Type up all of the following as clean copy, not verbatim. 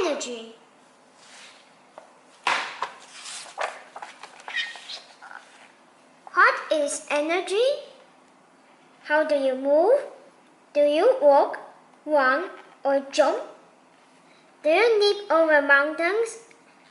energy. What is energy? How do you move? Do you walk, run, or jump? Do you leap over mountains,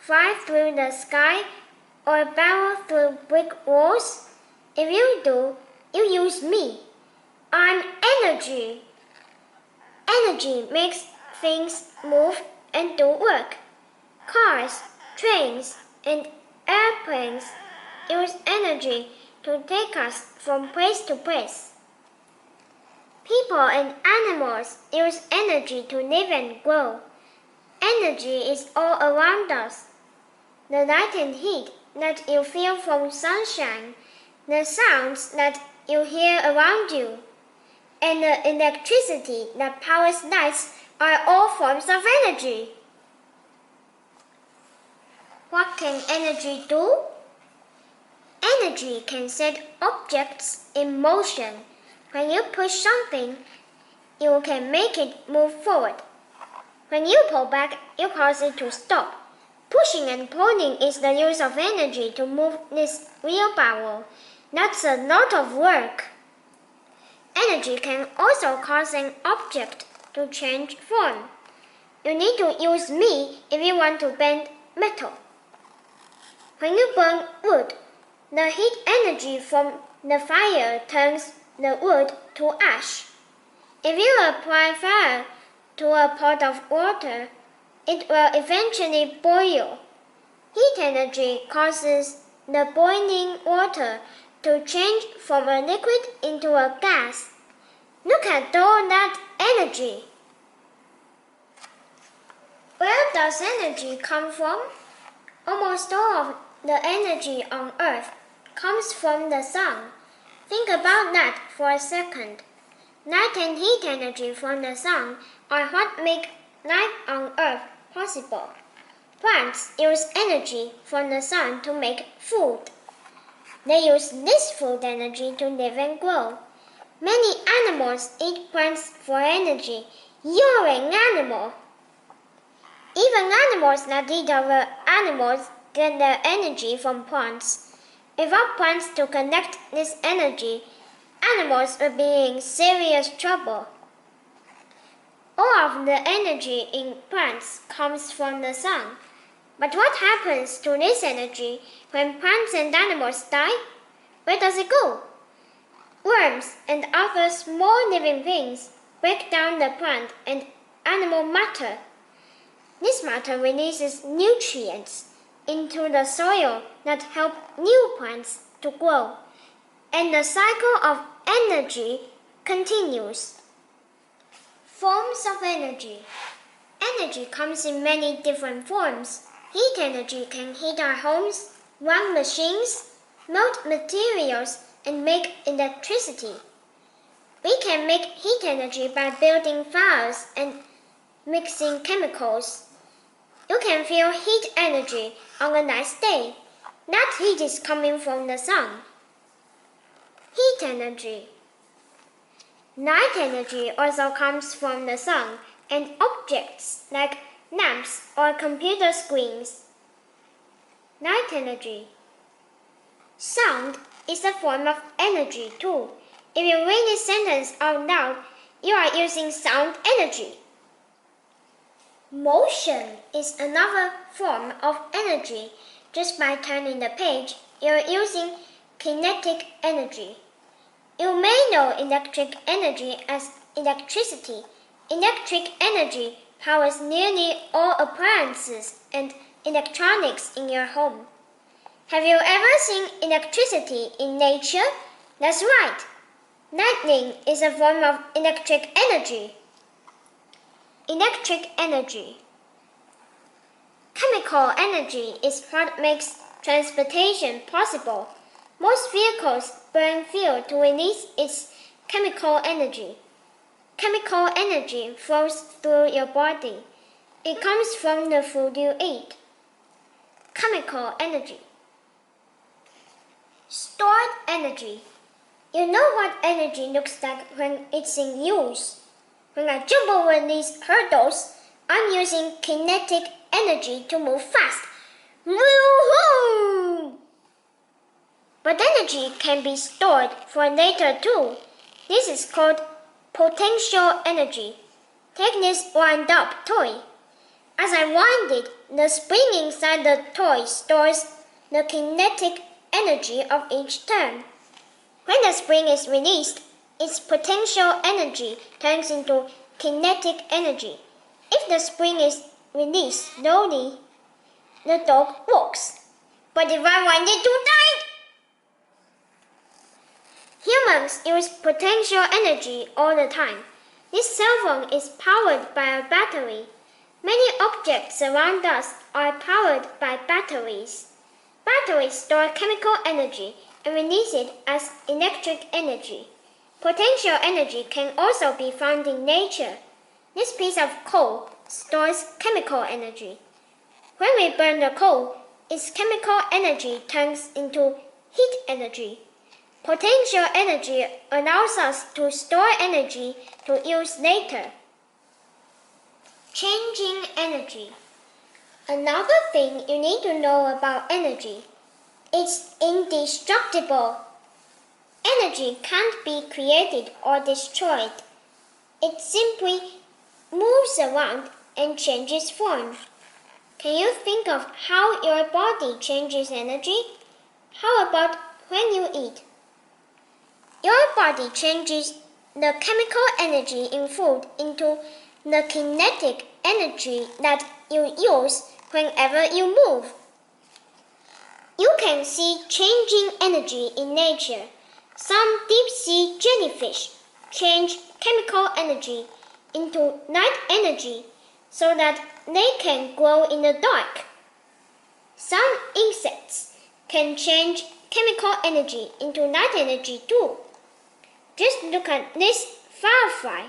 fly through the sky, or barrel through brick walls? If you do, you use me. I'm energy. Energy makes things move and do work. Cars, trains, and airplanes use energy to take us from place to place. People and animals use energy to live and grow. Energy is all around us. The light and heat that you feel from sunshine, the sounds that you hear around you, and the electricity that powers lights are all forms of energy. What can energy do? Energy can set objects in motion. When you push something, you can make it move forward. When you pull back, you cause it to stop. Pushing and pulling is the use of energy to move this wheelbarrow. That's a lot of work. Energy can also cause an object to change form. You need to use me if you want to bend metal. When you burn wood, the heat energy from the fire turns the wood to ash. If you apply fire to a pot of water, it will eventually boil. Heat energy causes the boiling water to change from a liquid into a gas. Look at all that energy. Where does energy come from? Almost all of the energy on Earth comes from the sun. Think about that for a second. Light and heat energy from the sun are what make life on Earth possible. Plants use energy from the sun to make food. They use this food energy to live and grow. Many animals eat plants for energy. You're an animal. Even animals that eat other animals get their energy from plants. Without plants to collect this energy, animals would be in serious trouble. All of the energy in plants comes from the sun. But what happens to this energy when plants and animals die? Where does it go? Worms and other small living things break down the plant and animal matter. This matter releases nutrients into the soil that help new plants to grow, and the cycle of energy continues. Forms of energy. Energy comes in many different forms. Heat energy can heat our homes, run machines, melt materials, and make electricity. We can make heat energy by building fires and mixing chemicals. You can feel heat energy on a nice day. That heat is coming from the sun. Heat energy. Light energy also comes from the sun and objects like lamps or computer screens. Light energy. Sound is a form of energy too. If you read this sentence out loud, you are using sound energy. Motion is another form of energy. Just by turning the page, you're using kinetic energy. You may know electric energy as electricity. Electric energy powers nearly all appliances and electronics in your home. Have you ever seen electricity in nature? That's right. Lightning is a form of electric energy. Electric energy. Chemical energy is what makes transportation possible. Most vehicles burn fuel to release its chemical energy. Chemical energy flows through your body. It comes from the food you eat. Chemical energy. Stored energy. You know what energy looks like when it's in use. When I jump over these hurdles, I'm using kinetic energy to move fast. Woohoo! But energy can be stored for later too. This is called potential energy. Take this wind-up toy. As I wind it, the spring inside the toy stores the kinetic energy of each turn. When the spring is released, its potential energy turns into kinetic energy. If the spring is released slowly, the dog walks. But if I wind it too tight, humans use potential energy all the time. This cell phone is powered by a battery. Many objects around us are powered by batteries. Batteries store chemical energy and release it as electric energy. Potential energy can also be found in nature. This piece of coal stores chemical energy. When we burn the coal, its chemical energy turns into heat energy. Potential energy allows us to store energy to use later. Changing energy. Another thing you need to know about energy. It's indestructible. Energy can't be created or destroyed. It simply moves around and changes form. Can you think of how your body changes energy? How about when you eat? Your body changes the chemical energy in food into the kinetic energy that you use whenever you move. You can see changing energy in nature. Some deep-sea jellyfish change chemical energy into light energy so that they can glow in the dark. Some insects can change chemical energy into light energy too. Just look at this firefly.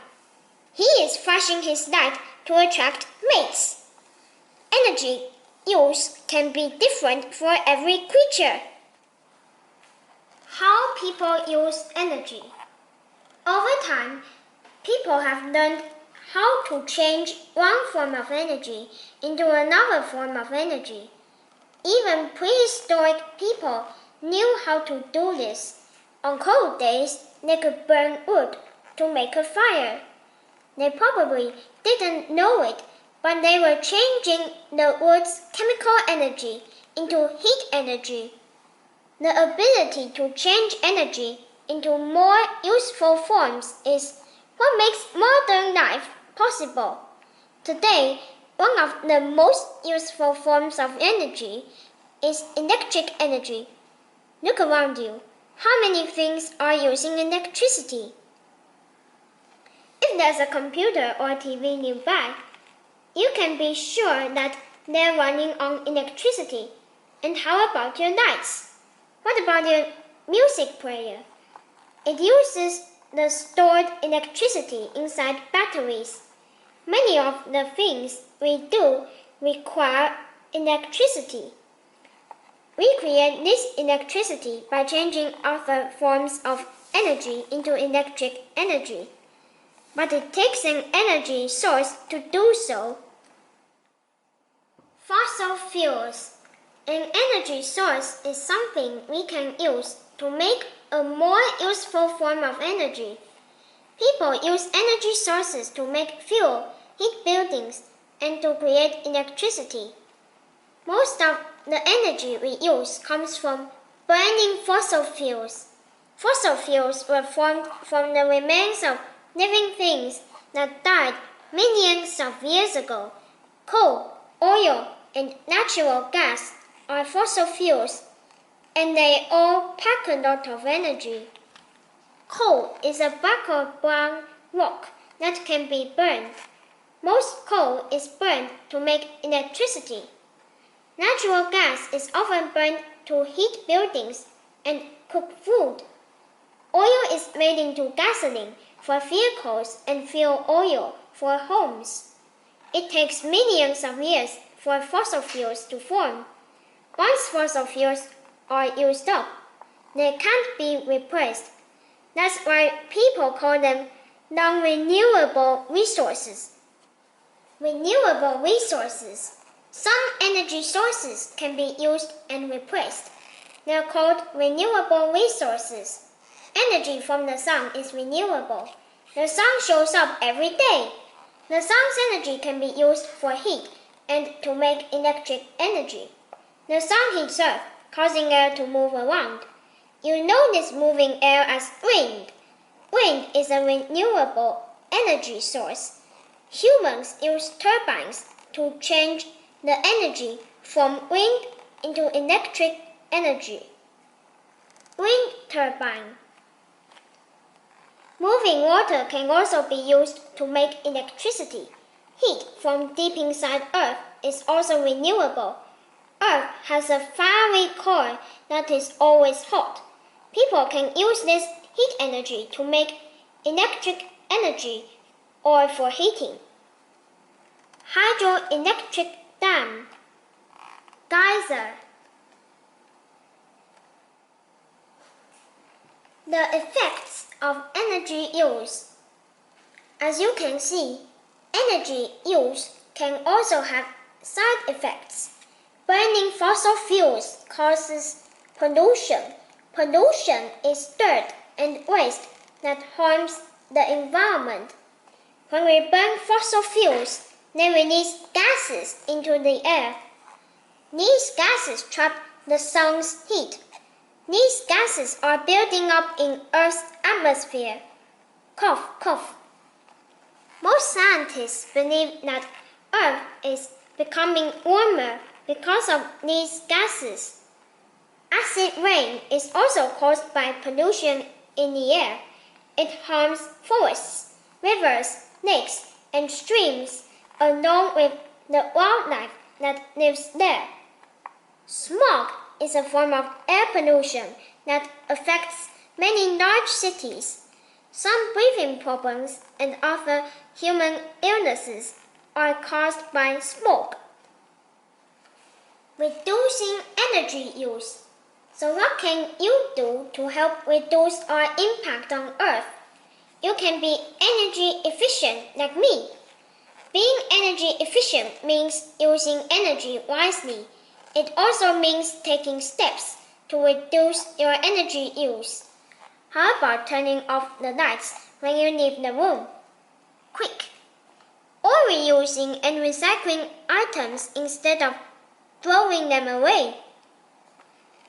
He is flashing his light to attract mates. Energy use can be different for every creature. How people use energy. Over time, people have learned how to change one form of energy into another form of energy. Even prehistoric people knew how to do this. On cold days, they could burn wood to make a fire. They probably didn't know it, but they were changing the wood's chemical energy into heat energy. The ability to change energy into more useful forms is what makes modern life possible. Today, one of the most useful forms of energy is electric energy. Look around you. How many things are using electricity? If there's a computer or TV nearby, you can be sure that they're running on electricity. And how about your lights? What about your music player? It uses the stored electricity inside batteries. Many of the things we do require electricity. We create this electricity by changing other forms of energy into electric energy. But it takes an energy source to do so. Fossil fuels. An energy source is something we can use to make a more useful form of energy. People use energy sources to make fuel, heat buildings, and to create electricity. Most of the energy we use comes from burning fossil fuels. Fossil fuels were formed from the remains of living things that died millions of years ago. Coal, oil, and natural gas are fossil fuels, and they all pack a lot of energy. Coal is a black or brown rock that can be burned. Most coal is burned to make electricity. Natural gas is often burned to heat buildings and cook food. Oil is made into gasoline for vehicles and fuel oil for homes. It takes millions of years for fossil fuels to form. Once fossil fuels are used up, they can't be replaced. That's why people call them non-renewable resources. Renewable resources. Some energy sources can be used and replaced. They are called renewable resources. Energy from the sun is renewable. The sun shows up every day. The sun's energy can be used for heat and to make electric energy. The sun heats Earth, causing air to move around. You know this moving air as wind. Wind is a renewable energy source. Humans use turbines to change the energy from wind into electric energy. Wind turbine. Moving water can also be used to make electricity. Heat from deep inside Earth is also renewable. Earth has a fiery core that is always hot. People can use this heat energy to make electric energy or for heating. Hydroelectric dam. Geyser. The effects of energy use. As you can see, energy use can also have side effects. Burning fossil fuels causes pollution. Pollution is dirt and waste that harms the environment. When we burn fossil fuels, they release gases into the air. These gases trap the sun's heat. These gases are building up in Earth's atmosphere. Cough, cough. Most scientists believe that Earth is becoming warmer because of these gases. Acid rain is also caused by pollution in the air. It harms forests, rivers, lakes, and streams, along with the wildlife that lives there. Smog is a form of air pollution that affects many large cities. Some breathing problems and other human illnesses are caused by smoke. Reducing energy use. So what can you do to help reduce our impact on Earth? You can be energy efficient like me. Being energy efficient means using energy wisely. It also means taking steps to reduce your energy use. How about turning off the lights when you leave the room? Quick! Or reusing and recycling items instead of throwing them away.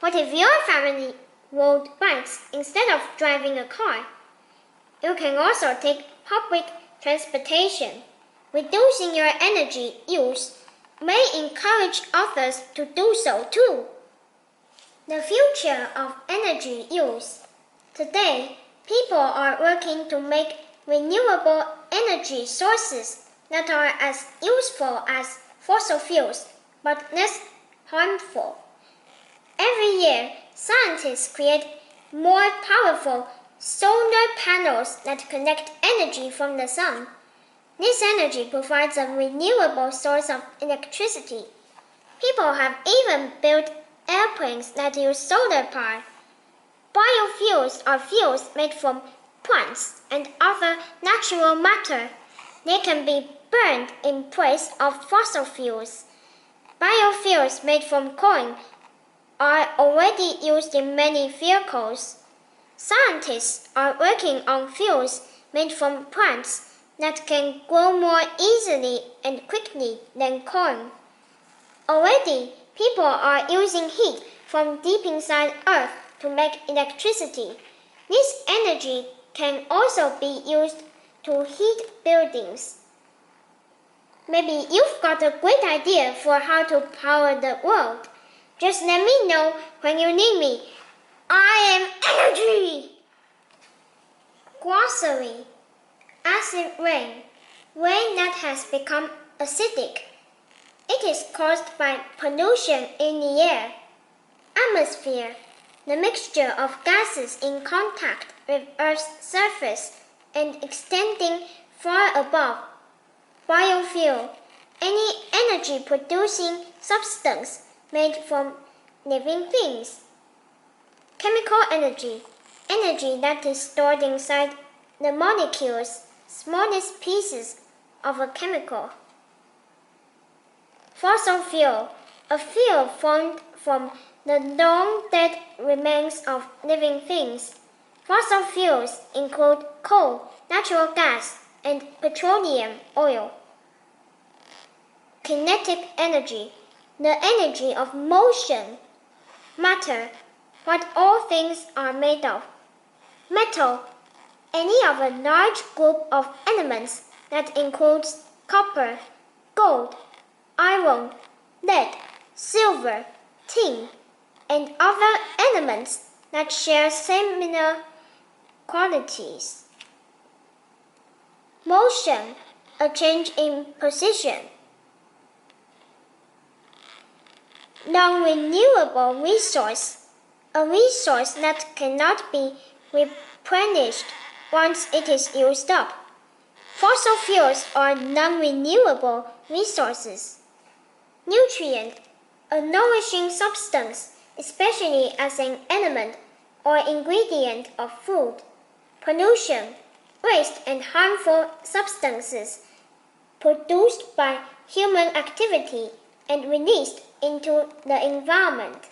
What if your family rode bikes instead of driving a car? You can also take public transportation. Reducing your energy use may encourage others to do so too. The future of energy use. Today, people are working to make renewable energy sources that are as useful as fossil fuels but less harmful. Every year, scientists create more powerful solar panels that collect energy from the sun. This energy provides a renewable source of electricity. People have even built airplanes that use solar power. Biofuels are fuels made from plants and other natural matter. They can be burned in place of fossil fuels. Biofuels made from corn are already used in many vehicles. Scientists are working on fuels made from plants that can grow more easily and quickly than corn. Already, people are using heat from deep inside Earth to make electricity. This energy can also be used to heat buildings. Maybe you've got a great idea for how to power the world. Just let me know when you need me. I am energy! Glossary. Acid rain. Rain that has become acidic. It is caused by pollution in the air. Atmosphere. The mixture of gases in contact with Earth's surface and extending far above. Biofuel. Any energy-producing substance made from living things. Chemical energy. Energy that is stored inside the molecules, smallest pieces of a chemical. Fossil fuel, a fuel formed from the long-dead remains of living things. Fossil fuels include coal, natural gas, and petroleum oil. Kinetic energy, the energy of motion. Matter, what all things are made of. Metal, any of a large group of elements that includes copper, gold, iron, lead, silver, tin, and other elements that share similar qualities. Motion, a change in position. Non-renewable resource, a resource that cannot be replenished once it is used up. Fossil fuels are non-renewable resources. Nutrient, a nourishing substance, especially as an element or ingredient of food. Pollution, waste and harmful substances produced by human activity and released into the environment.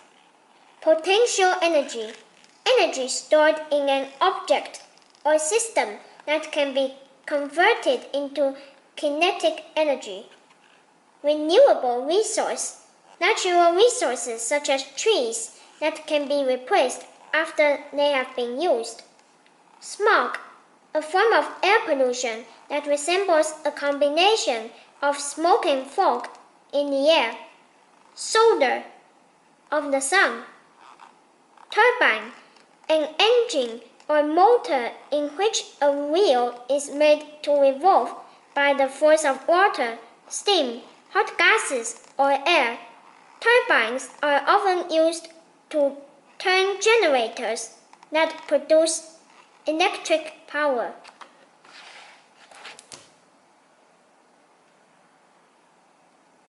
Potential energy, energy stored in an object or system that can be converted into kinetic energy. Renewable resource, natural resources such as trees that can be replaced after they have been used. Smog, a form of air pollution that resembles a combination of smoke and fog in the air. Solar, of the sun. Turbine, an engine or motor in which a wheel is made to revolve by the force of water, steam, hot gases, or air. Turbines are often used to turn generators that produce electric power.